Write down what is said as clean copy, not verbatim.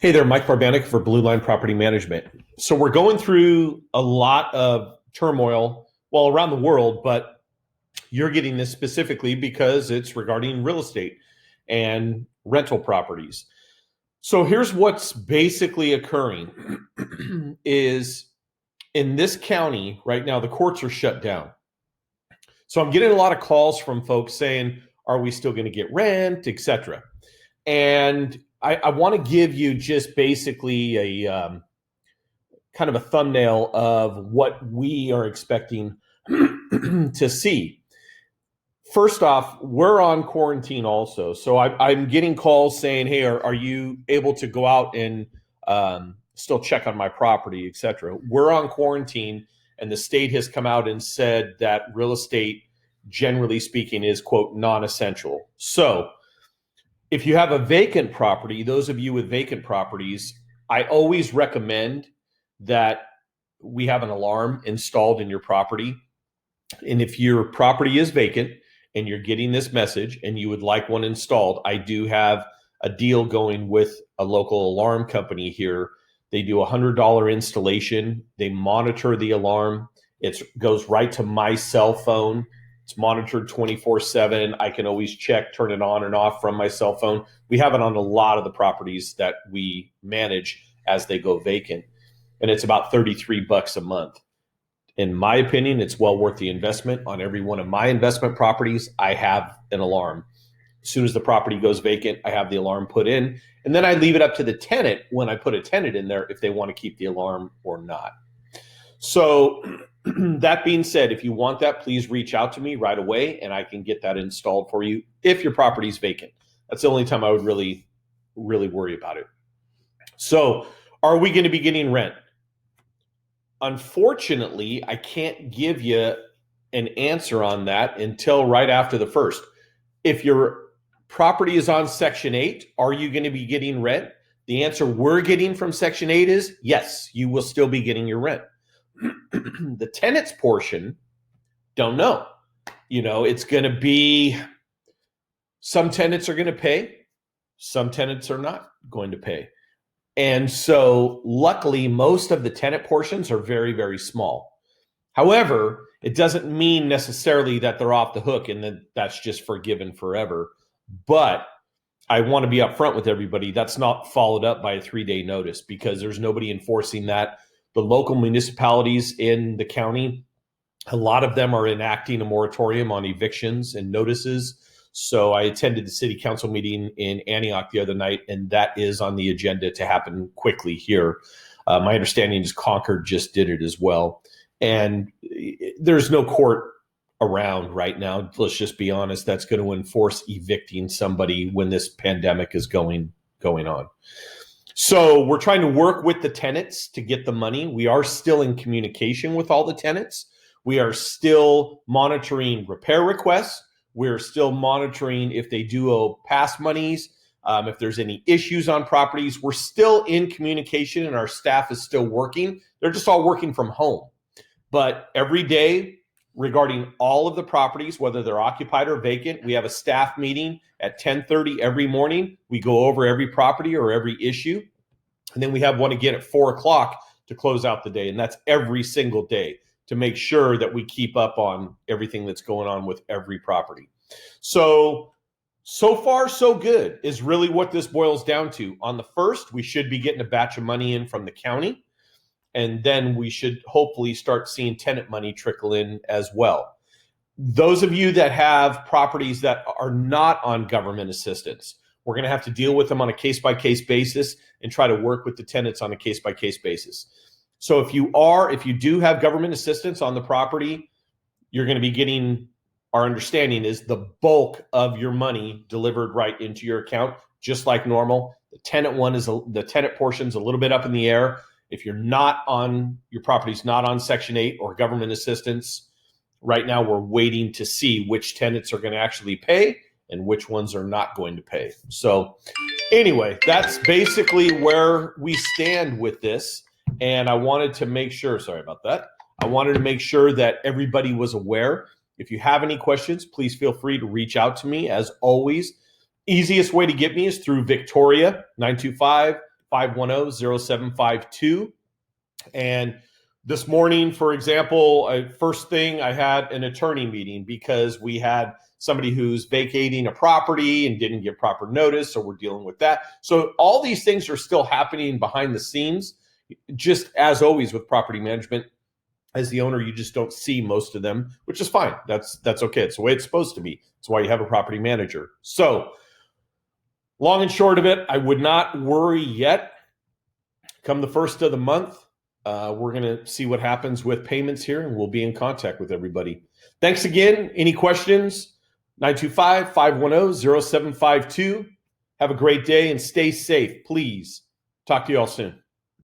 Hey there, Mike Barbanek for Blue Line Property Management. So we're going through a lot of turmoil, well, around the world, but you're getting this specifically because it's regarding real estate and rental properties. So here's what's basically occurring is in this county right now, the courts are shut down. So I'm getting a lot of calls from folks saying, are we still going to get rent, et cetera? And I want to give you just basically a kind of a thumbnail of what we are expecting to see. First off, we're on quarantine also. So I'm getting calls saying, hey, are you able to go out and still check on my property, et cetera? We're on quarantine, and the state has come out and said that real estate, generally speaking, is, quote, non-essential. So if you have a vacant property, those of you with vacant properties, I always recommend that we have an alarm installed in your property. And if your property is vacant and you're getting this message and you would like one installed, I do have a deal going with a local alarm company here. They do a $100 installation. They monitor the alarm. It goes right to my cell phone. It's monitored 24/7. I can always check, turn it on and off from my cell phone. We have it on a lot of the properties that we manage as they go vacant. And it's about $33 a month. In my opinion, it's well worth the investment. On every one of my investment properties, I have an alarm. As soon as the property goes vacant, I have the alarm put in. And then I leave it up to the tenant when I put a tenant in there if they want to keep the alarm or not. So that being said, if you want that, please reach out to me right away and I can get that installed for you if your property is vacant. That's the only time I would really worry about it. So are we going to be getting rent? Unfortunately, I can't give you an answer on that until right after the first. If your property is on Section 8, are you going to be getting rent? The answer we're getting from Section 8 is yes, you will still be getting your rent. The tenants portion, don't know. It's going to be, some tenants are going to pay, some tenants are not going to pay. And so luckily, most of the tenant portions are very, very small. However, it doesn't mean necessarily that they're off the hook and that that's just forgiven forever. But I want to be upfront with everybody. That's not followed up by a 3-day notice because there's nobody enforcing that. The local municipalities in the county, a lot of them are enacting a moratorium on evictions and notices. So I attended the city council meeting in Antioch the other night, and that is on the agenda to happen quickly here. My understanding is Concord just did it as well. And there's no court around right now. Let's just be honest. That's going to enforce evicting somebody when this pandemic is going on. So we're trying to work with the tenants to get the money. We are still in communication with all the tenants. We are still monitoring repair requests. We're still monitoring if they do owe past monies, if there's any issues on properties. We're still in communication and our staff is still working. They're just all working from home. But every day regarding all of the properties, whether they're occupied or vacant, we have a staff meeting at 10:30 every morning. We go over every property or every issue. And then we have one again at 4 o'clock to close out the day. And that's every single day to make sure that we keep up on everything that's going on with every property. So far, so good is really what this boils down to. On the first, we should be getting a batch of money in from the county. And then we should hopefully start seeing tenant money trickle in as well. Those of you that have properties that are not on government assistance, we're going to have to deal with them on a case-by-case basis and try to work with the tenants on a case-by-case basis. So if you do have government assistance on the property, you're going to be getting, our understanding is, the bulk of your money delivered right into your account, just like normal. The tenant portion's a little bit up in the air. If your property's not on Section 8 or government assistance, right now we're waiting to see which tenants are going to actually pay and which ones are not going to pay. So anyway, that's basically where we stand with this. And I wanted to make sure, I wanted to make sure that everybody was aware. If you have any questions, please feel free to reach out to me. As always, easiest way to get me is through Victoria, 925 510-0752. And this morning, for example, first thing I had an attorney meeting because we had somebody who's vacating a property and didn't give proper notice, so we're dealing with that. So all these things are still happening behind the scenes, just as always with property management. As the owner, you just don't see most of them, which is fine. That's okay. It's the way it's supposed to be. That's why you have a property manager. So long and short of it, I would not worry yet. Come the first of the month, we're going to see what happens with payments here, and we'll be in contact with everybody. Thanks again. Any questions? 925-510-0752. Have a great day and stay safe, please. Talk to you all soon.